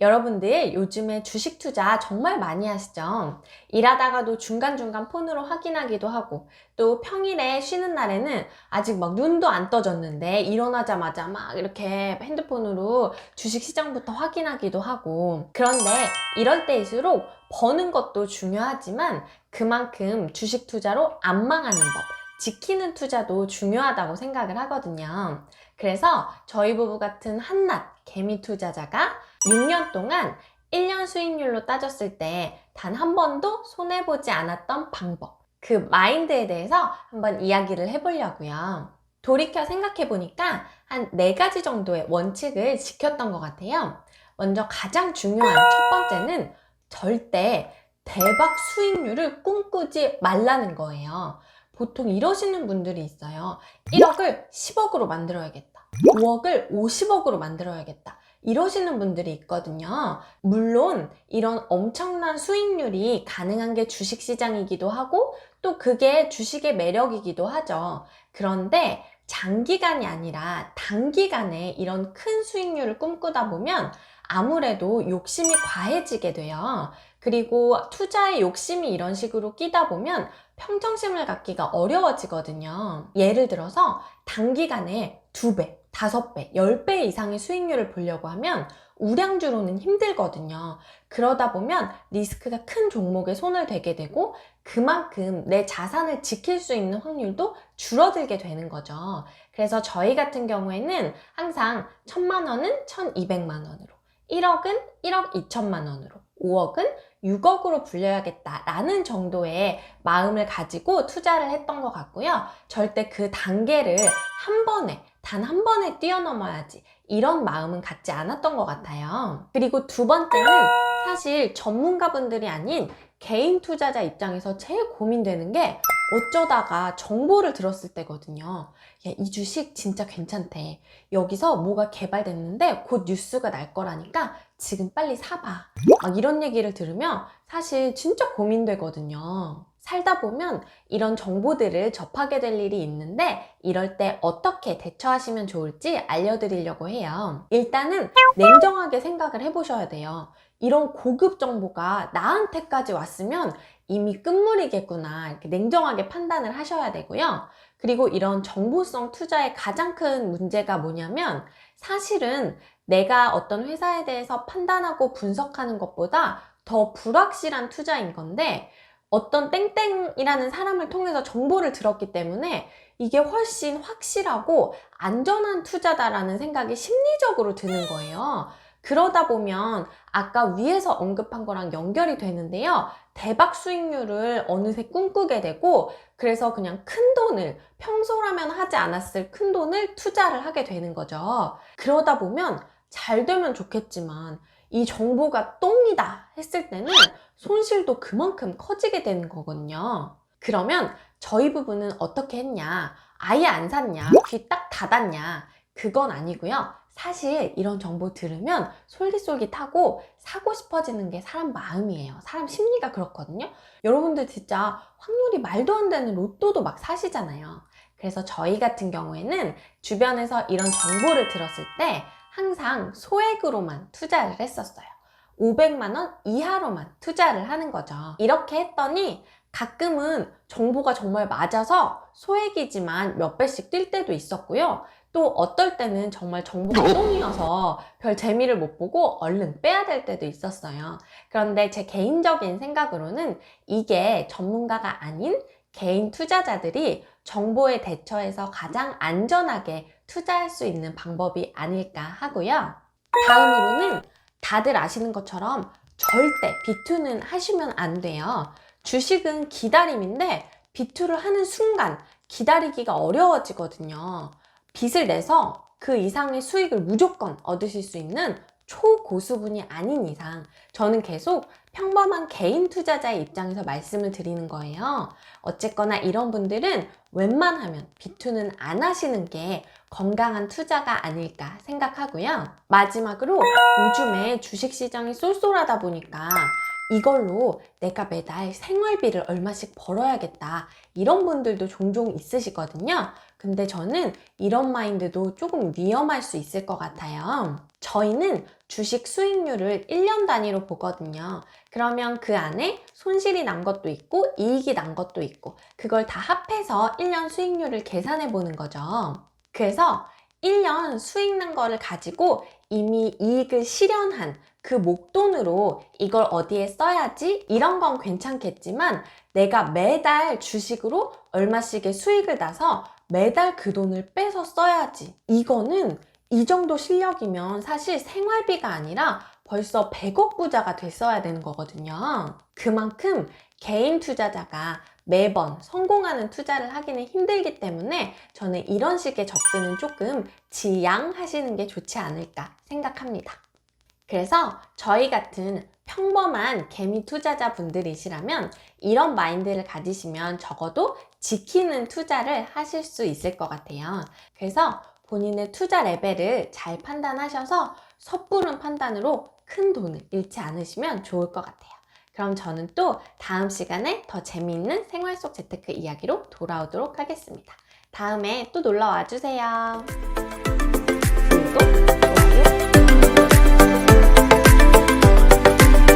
여러분들 요즘에 주식 투자 정말 많이 하시죠? 일하다가도 중간중간 폰으로 확인하기도 하고, 또 평일에 쉬는 날에는 아직 막 눈도 안 떠졌는데 일어나자마자 막 이렇게 핸드폰으로 주식 시장부터 확인하기도 하고. 그런데 이럴 때일수록 버는 것도 중요하지만 그만큼 주식 투자로 안 망하는 법, 지키는 투자도 중요하다고 생각을 하거든요. 그래서 저희 부부 같은 한낱 개미 투자자가 6년 동안 1년 수익률로 따졌을 때 단 한 번도 손해보지 않았던 방법, 그 마인드에 대해서 한번 이야기를 해보려고요. 돌이켜 생각해보니까 한 4가지 정도의 원칙을 지켰던 것 같아요. 먼저 가장 중요한 첫 번째는 절대 대박 수익률을 꿈꾸지 말라는 거예요. 보통 이러시는 분들이 있어요. 1억을 10억으로 만들어야겠다. 5억을 50억으로 만들어야겠다. 이러시는 분들이 있거든요. 물론 이런 엄청난 수익률이 가능한 게 주식시장이기도 하고 또 그게 주식의 매력이기도 하죠. 그런데 장기간이 아니라 단기간에 이런 큰 수익률을 꿈꾸다 보면 아무래도 욕심이 과해지게 돼요. 그리고 투자에 욕심이 이런 식으로 끼다 보면 평정심을 갖기가 어려워지거든요. 예를 들어서 단기간에 2배, 5배, 10배 이상의 수익률을 보려고 하면 우량주로는 힘들거든요. 그러다 보면 리스크가 큰 종목에 손을 대게 되고 그만큼 내 자산을 지킬 수 있는 확률도 줄어들게 되는 거죠. 그래서 저희 같은 경우에는 항상 1,000만 원은 1,200만 원으로, 1억은 1억 2천만 원으로, 5억은 6억으로 불려야겠다라는 정도의 마음을 가지고 투자를 했던 것 같고요. 절대 그 단계를 단 한 번에 뛰어넘어야지 이런 마음은 갖지 않았던 것 같아요. 그리고 두 번째는 사실 전문가분들이 아닌 개인 투자자 입장에서 제일 고민되는 게 어쩌다가 정보를 들었을 때거든요. 야, 이 주식 진짜 괜찮대. 여기서 뭐가 개발됐는데 곧 뉴스가 날 거라니까 지금 빨리 사봐. 막 이런 얘기를 들으면 사실 진짜 고민되거든요. 살다 보면 이런 정보들을 접하게 될 일이 있는데 이럴 때 어떻게 대처하시면 좋을지 알려드리려고 해요. 일단은 냉정하게 생각을 해보셔야 돼요. 이런 고급 정보가 나한테까지 왔으면 이미 끝물이겠구나 이렇게 냉정하게 판단을 하셔야 되고요. 그리고 이런 정보성 투자의 가장 큰 문제가 뭐냐면 사실은 내가 어떤 회사에 대해서 판단하고 분석하는 것보다 더 불확실한 투자인 건데 어떤 땡땡이라는 사람을 통해서 정보를 들었기 때문에 이게 훨씬 확실하고 안전한 투자다라는 생각이 심리적으로 드는 거예요. 그러다 보면 아까 위에서 언급한 거랑 연결이 되는데요. 대박 수익률을 어느새 꿈꾸게 되고 그래서 그냥 큰 돈을 평소라면 하지 않았을 큰 돈을 투자를 하게 되는 거죠. 그러다 보면 잘 되면 좋겠지만 이 정보가 똥이다 했을 때는 손실도 그만큼 커지게 되는 거거든요. 그러면 저희 부부는 어떻게 했냐? 아예 안 샀냐? 귀 딱 닫았냐? 그건 아니고요. 사실 이런 정보 들으면 솔깃솔깃하고 사고 싶어지는 게 사람 마음이에요. 사람 심리가 그렇거든요. 여러분들 진짜 확률이 말도 안 되는 로또도 막 사시잖아요. 그래서 저희 같은 경우에는 주변에서 이런 정보를 들었을 때 항상 소액으로만 투자를 했었어요. 500만 원 이하로만 투자를 하는 거죠. 이렇게 했더니 가끔은 정보가 정말 맞아서 소액이지만 몇 배씩 뛸 때도 있었고요. 또 어떨 때는 정말 정보가 똥이어서 별 재미를 못 보고 얼른 빼야 될 때도 있었어요. 그런데 제 개인적인 생각으로는 이게 전문가가 아닌 개인 투자자들이 정보에 대처해서 가장 안전하게 투자할 수 있는 방법이 아닐까 하고요. 다음으로는 다들 아시는 것처럼 절대 비투는 하시면 안 돼요. 주식은 기다림인데 비투를 하는 순간 기다리기가 어려워지거든요. 빚을 내서 그 이상의 수익을 무조건 얻으실 수 있는 초고수분이 아닌 이상 저는 계속 평범한 개인 투자자의 입장에서 말씀을 드리는 거예요. 어쨌거나 이런 분들은 웬만하면 비투는 안 하시는 게 건강한 투자가 아닐까 생각하고요. 마지막으로 요즘에 주식시장이 쏠쏠하다 보니까 이걸로 내가 매달 생활비를 얼마씩 벌어야겠다 이런 분들도 종종 있으시거든요. 근데 저는 이런 마인드도 조금 위험할 수 있을 것 같아요. 저희는 주식 수익률을 1년 단위로 보거든요. 그러면 그 안에 손실이 난 것도 있고 이익이 난 것도 있고 그걸 다 합해서 1년 수익률을 계산해 보는 거죠. 그래서 1년 수익 난 거를 가지고 이미 이익을 실현한 그 목돈으로 이걸 어디에 써야지? 이런 건 괜찮겠지만 내가 매달 주식으로 얼마씩의 수익을 나서 매달 그 돈을 빼서 써야지. 이거는 이 정도 실력이면 사실 생활비가 아니라 벌써 100억 부자가 됐어야 되는 거거든요. 그만큼 개인 투자자가 매번 성공하는 투자를 하기는 힘들기 때문에 저는 이런 식의 접근은 조금 지양하시는 게 좋지 않을까 생각합니다. 그래서 저희 같은 평범한 개미 투자자 분들이시라면 이런 마인드를 가지시면 적어도 지키는 투자를 하실 수 있을 것 같아요. 그래서 본인의 투자 레벨을 잘 판단하셔서 섣부른 판단으로 큰 돈을 잃지 않으시면 좋을 것 같아요. 그럼 저는 또 다음 시간에 더 재미있는 생활 속 재테크 이야기로 돌아오도록 하겠습니다. 다음에 또 놀러 와주세요.